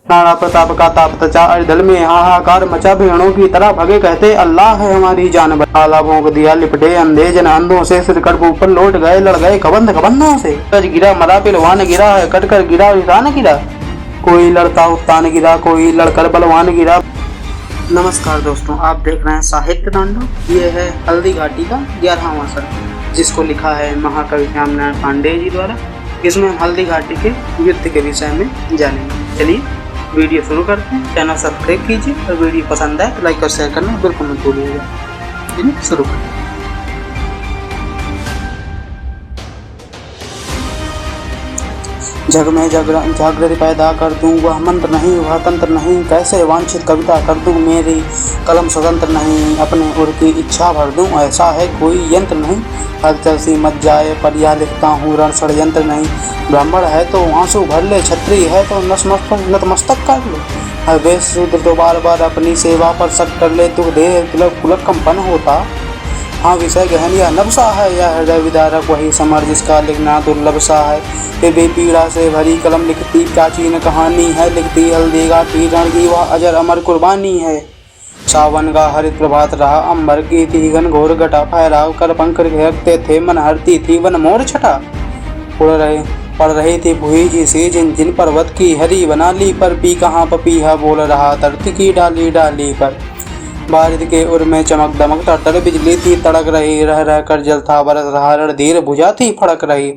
नाना प्रताप का ताप तचा अर्दल में हाहाकार मचा, भेड़ों की तरह भगे कहते अल्लाह है हमारी जान बचा। आला भोंक दिया लिपटे अंधे जन अंधों से, सिर कट ऊपर लौट गए लड़ गए कबंध कबंधों से। गज गिरा मरा पिलवान गिरा है, कट कर गिरा इंसान गिरा, कोई लड़ता उत्तान गिरा, कोई लड़कर बलवान गिरा। नमस्कार दोस्तों, आप देख रहे हैं साहित्य तांडव। ये है हल्दी घाटी का 11वां सर्ग, जिसको लिखा है महाकवि श्यामनारायण पांडेय जी द्वारा। इसमें हम हल्दी घाटी के युद्ध के विषय में जानेंगे। चलिए वीडियो शुरू करते हैं। चैनल सब्सक्राइब कीजिए और वीडियो पसंद आए तो लाइक और शेयर करना बिल्कुल मत भूलिएगा। चलिए शुरू करते हैं। जग में जागृति पैदा कर दूं, वह मंत्र नहीं वह तंत्र नहीं, कैसे वांछित कविता कर दूं, मेरी कलम स्वतंत्र नहीं, अपने उर की इच्छा भर दूं, ऐसा है कोई यंत्र नहीं, हलचल सी मच जाए पर यह लिखता हूँ रण षड्यंत्र नहीं। ब्राह्मण है तो आंसू भर ले, क्षत्रिय है तो नतमस्तक कर ले, वेश शूद्र तो बार बार अपनी सेवा पर शक कर ले, दुख दे पुलक कंपन होता। हाँ विषय गहन यह नबसा है, यह हृदय विदारक वही समर जिसका लिखना दुर्लभ सा है। फिर भी पीड़ा से भरी कलम लिखती प्राचीन कहानी है, लिखती हल्दी घाटी रण की वह अजर अमर कुर्बानी है। सावन का हरित प्रभात रहा, अंबर की थी घनघोर घटा, फहराव कर पंख घेरते थे मन हरती थी वन मोर छटा। पड़ रही थी भुई जी सी जिन पर्वत की हरी बना ली, पर पी कहाँ पपीहा बोल रहा धरती की डाली डाली पर। बारिश के उर में चमक दमक टटर बिजली थी तड़क रही, रह रह कर जल था बरस रहा, रणधीर भुजा थी फड़क रही।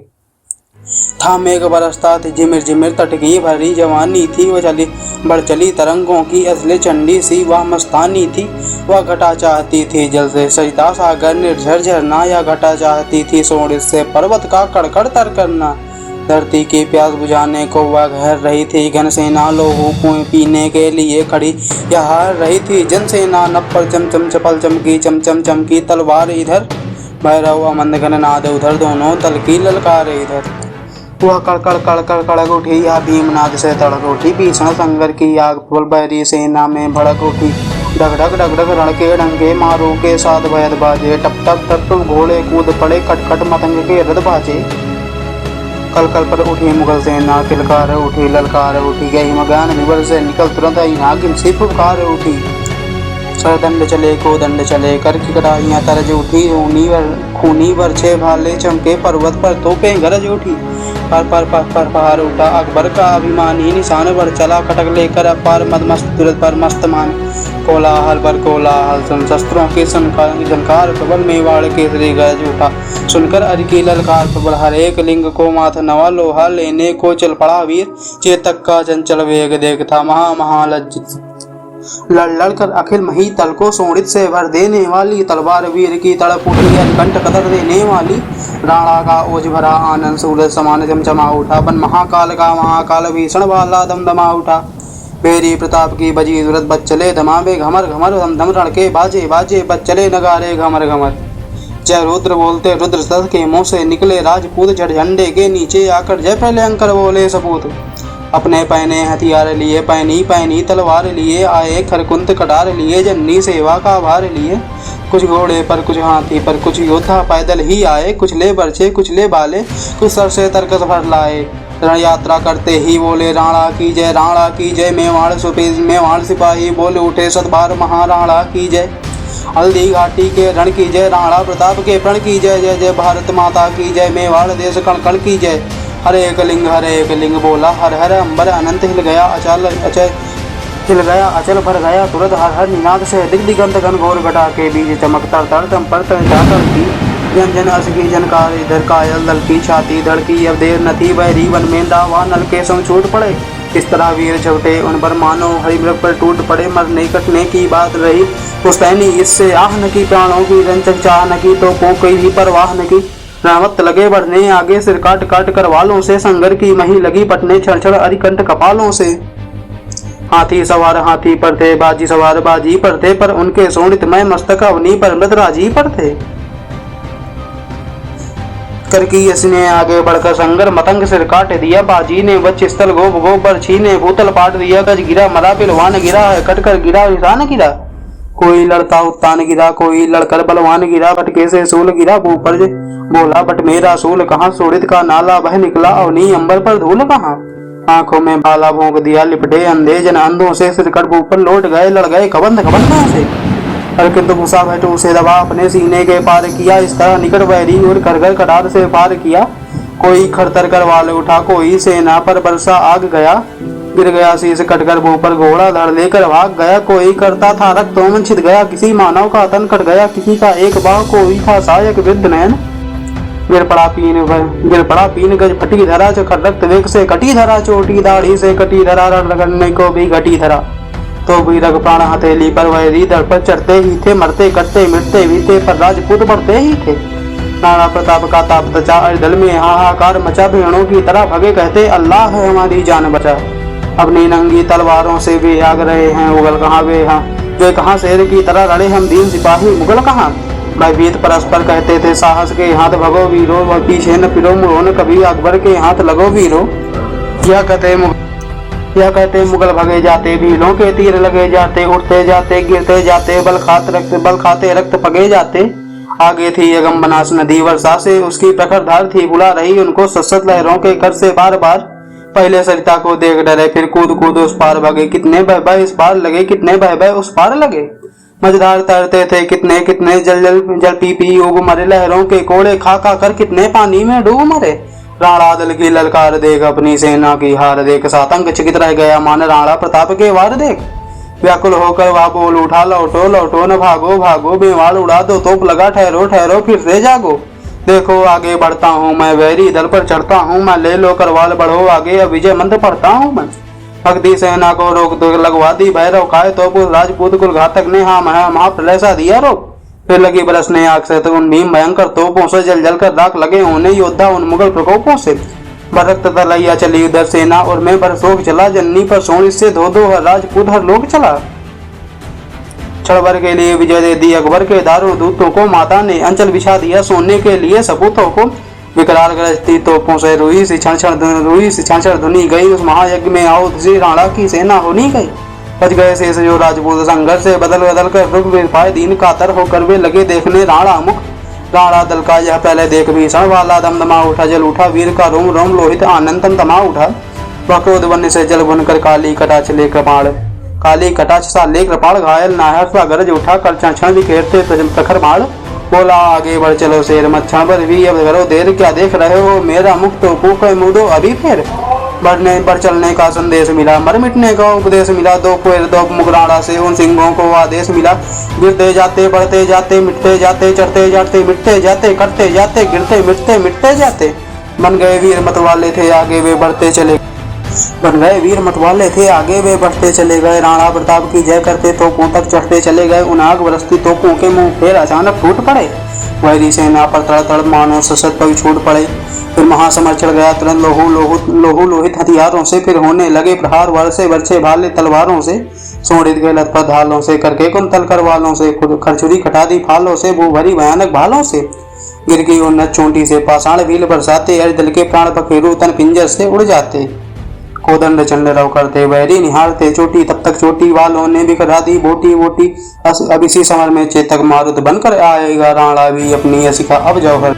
था मेघ बरसता थी झिमिर झिमिर, तट की भरी जवानी थी, वह बढ़ चली तरंगों की असले चंडी सी, वह मस्तानी थी। वह घटा चाहती थी जल से सजता सागर निर्झर झरना, या घटा चाहती थी सोड़ से पर्वत का कड़कड़ तर करना। धरती की प्यास बुझाने को वह घेर रही थी घनसेना, लोहू पीने के लिए खड़ी यह हार रही थी जनसेना। नप्पर चमचम चपल चमकी चमचम चमकी तलवार इधर, भैरव अमंद घननाद उधर, दोनों दल की ललकार इधर। वह कड़कड़ कड़कड़ कड़क उठी या भीमनाद से तड़क उठी, भीषण संगर की आग बैरी सेना में भड़क उठी। ढग ढग ढग ढग रणके डंके मारू के साथ भयद बाजे, टप टप टप टप घोड़े कूद पड़े, खटखट मतंग के रथ बाजे। कल कल पर उठी मुगल सेना, किलकार उठी ललकार उठी, गई मगान निबर से निकल तुरंत आई नागिन सी फुफकार उठी। सरदंड चले को दंड चले, कर की कटाइयाँ तरज उठी, खूनी बरछे भाले चमके, पर्वत पर तोपें गरज उठी। पर पहाड़ उठा अकबर का अभिमानी, निशान बढ़ चला खटक लेकर अपार मदमस्त तुरंत पर मस्तमान। कोलाहल पर कोलाहल शस्त्रों के झंकार प्रबल, मेवाड़ केसरी गरज उठा, सुनकर अरि की ललकार प्रबल। हर एक लिंग को माथ नवा, लोहा लेने को चल पड़ा वीर, चेतक का चंचल वेग देखता महालज्जित। लड़ लड़ कर अखिल मही तल को सोड़ित से भर देने वाली, तलवार वीर की तड़प उठी कंठ कतर देने वाली। राणा का ओज भरा आनंद सूरज समान चमचमा उठा, बन महाकाल का महाकाल भीषण वाला दमदमा उठा। बेरी प्रताप की बजी दुरत बच्चले धमावे घमर घमर, धम धम रणके बाजे बाजे बच्चले नगारे घमर घमर। जय रुद्र बोलते रुद्र सद के मुँह से निकले राजपूत, झड़ झंडे के नीचे आकर जय प्रलयंकर बोले सपूत। अपने पहने हथियार लिए पैनी पैनी तलवार लिए, आए खरकुंत कटार लिए, जन्नी सेवा का भार लिए। कुछ घोड़े पर कुछ हाथी पर कुछ योद्धा पैदल ही आए, कुछ ले बरछे कुछ ले बाले, कुछ सर से तरकस भर लाए। रण यात्रा करते ही बोले राणा की जय राणा की जय, मेवाड़ सिपाही बोले उठे सतबार महाराणा की जय। हल्दी घाटी के रण की जय, राणा प्रताप के प्रण की जय, जय जय भारत माता की जय, मेवाड़ देश कण कण की जय। हरे एक लिंग बोला हर हर, अंबर अनंत हिल गया अचल भर गया तुरंत, हर हर निनाद से दिग दिगंत घनघोर घटा के बीच चमक तर तर तम पर की। जन जन अस की जनकार इधर कायल दल की छाती धड़की, अब देर न थी बैरी वन में दावा नल के संग छूट पड़े। इस तरह वीर झपटे उन पर मानो हरिमृग पर टूट पड़े, मरने कटने की बात रही पुस्तैनी इससे आह न की, प्राणों की रंचक चाह न की, तो को कोई भी परवाह न की। रावत लगे बढ़ने आगे, सिर काट काट कर वालों से, संगर की मही लगी पटने छड़ छड़ अरिकंठ कपालों से। हाथी सवार हाथी पर थे, बाजी सवार बाजी पर थे, पर उनके शोणित में मस्तक अवनी पर मृतराजी पर थे। करकी ने आगे बढ़कर संगर मतंग सिर काट दिया, बाजी ने वच्च स्थल गोप बरछी ने भूतल पाट दिया। गज गिरा मरा पिलवान गिरा है, कटकर गिरा इंसान गिरा, कोई लड़ता उत्तान गिरा, कोई लड़कर बलवान गिरा। बटके से सूल गिरा ऊपर बोला बट मेरा सूल कहाँ, सोड़ित का नाला बह निकला, अवनी अंबर पर धूल कहाँ। आंखों में भाला भोंक दिया लिपटे अंधे जन अंधों से सिर कट ऊपर लौट गए लड़ गए कबंध कबंधों से। पर किंतु गुस्सा बैठो उसे दबा अपने सीने के पार किया इस तरह निकट वैरी और कर घर कटार से पार किया। कोई खड़तर कर वाले उठा कोई सेना पर बरसा आग गया गिर गया शीश कटकर वो पर घोड़ा धड़ लेकर भाग गया। कोई करता था रक्त ओमन छिद गया किसी मानव का तन कट गया किसी का एक बाह कोई था सहायक वृद्ध नयन। गिर पड़ा पीन गज फटी धरा चखर रक्त वेग से कटी धरा चोटी दाढ़ी से कटी धरा रण रगड़ने को भी घटी धरा। तो भी रग प्राण हथेली पर वैरी दर पर चढ़ते ही थे मरते कटते मिटते भी थे पर राजपूत बढ़ते ही थे। नाना प्रताप का ताप तचा अड़दल में हाहाकार मचा भेड़ों की तरह भगे कहते अल्लाह है हमारी जान बचा। अपनी नंगी तलवारों से वे आग रहे हैं उगल कहाँ वे कहाँ शेर की तरह लड़े हम दीन सिपाही मुगल कहाँ। भयभीत परस्पर कहते थे साहस के हाथ भगो वीरो वह पीछे न फिरो मुड़ो न कभी अकबर के हाथ लगो वीरो। यह कहते मुगल भगे जाते भीलों के तीर लगे जाते उठते जाते गिरते जाते बल खाते रक्त पगे जाते। आगे थी यगम बनास नदी वर्षा से उसकी प्रखर धार थी बुला रही उनको सशत लहरों के कर से बार बार। पहले सरिता को देख डरे फिर कूद कूद उस पार भगे कितने भय भय इस पार लगे कितने भय भय उस पार लगे। मझधार तैरते थे कितने कितने जल पी उब मरे लहरों के कोड़े खा कर कितने पानी में डूब मरे। राणा दल की ललकार देख अपनी सेना की हार देख सातंक चकित रह गया मान राणा प्रताप के वार देख। व्याकुल होकर वह बोल उठा लौटो लौटो न भागो भागो बेवाड़ उड़ा दो तोप लगा ठहरो ठहरो फिर से जागो। देखो आगे बढ़ता हूँ मैं वैरी दल पर चढ़ता हूँ मैं ले लो करवाल बढ़ो आगे अब विजय मंत्र पढ़ता हूँ मैं। भक्ति सेना को रोक दो लगवा दी भैरव खाए तो राजपूत कुल घातक ने हाँ महाप्रलय सा दिया रोक। फिर लगी बरसने आग से तो उन भीम भयंकर तोपों से जल जल कर राख लगे होने योद्धा उन मुगल प्रकोपों से। भरत तलैया चली उधर सेना और मैं बरसोक चला जननी पर सोन इससे धो दो हर राजपूत हर लोग चला। क्षण भर के लिए विजय दे दी अकबर के दारू दूतों को माता ने अंचल बिछा दिया सोने के लिए सपूतों को। विकराल गरजती तोपों से रुई सी छण धुनी गई उस महायज्ञ में आओ श्री राणा की सेना होनी गई। बच गए शेष जो राजपूत संघर्ष से बदल बदल कर रुक पाए दीन कातर होकर वे लगे देखने राणा मुख। राणा दल का यह पहले देख भीषण वाला दमदमा उठा जल उठा वीर का रोम रोम लोहित आनंद तमा उठा। वह क्रोध बनने से जल बुनकर काली कटाक्ष सा ले कृपाण घायल नाहर सा गरज उठा कर क्षण बिखेरते प्रखर बाण। बोला आगे बढ़ चलो शेर मत क्षण भर भी अब करो देर क्या देख रहे हो मेरा मुख तो पूक मुदो अभी फिर। बढ़ चलने का संदेश मिला मर मिटने का उपदेश मिला दो मुख राणा से उन सिंहों को आदेश मिला। गिरते जाते बढ़ते जाते मिटते जाते चढ़ते जाते मिटते जाते कटते जाते गिरते मिटते जाते। बन गए वीर मतवाले थे आगे वे बढ़ते चले गए। राणा प्रताप की जय करते तोपों तक चढ़ते चले गए। उन आग बरसती तोपों के मुंह फेर अचानक फूट पड़े। वैरी सेना पर तड़ मानो सशत पग छूट पड़े। फिर महासमर चढ़ गया तुरंत लोहू लोहित हथियारों से। फिर होने लगे प्रहार वर्षे वर्षे भाले तलवारों से। सोड़ित गए लथपथ ढालों से करके कुंतल करवालों से खरचुरी खटा दी फालों से वो भरी भयानक भालों से। गिर गई उन्नत चोटी से पाषाण भील बरसाते अर्दल के प्राण पखेरु तन पिंजर से उड़ जाते। कोदंड चंड रव करते वैरी निहारते चोटी तब तक चोटी वालों ने बिखरा दी बोटी अब इसी समर में चेतक मारुत बनकर आएगा राणा भी अपनी यशिका अब जौहर।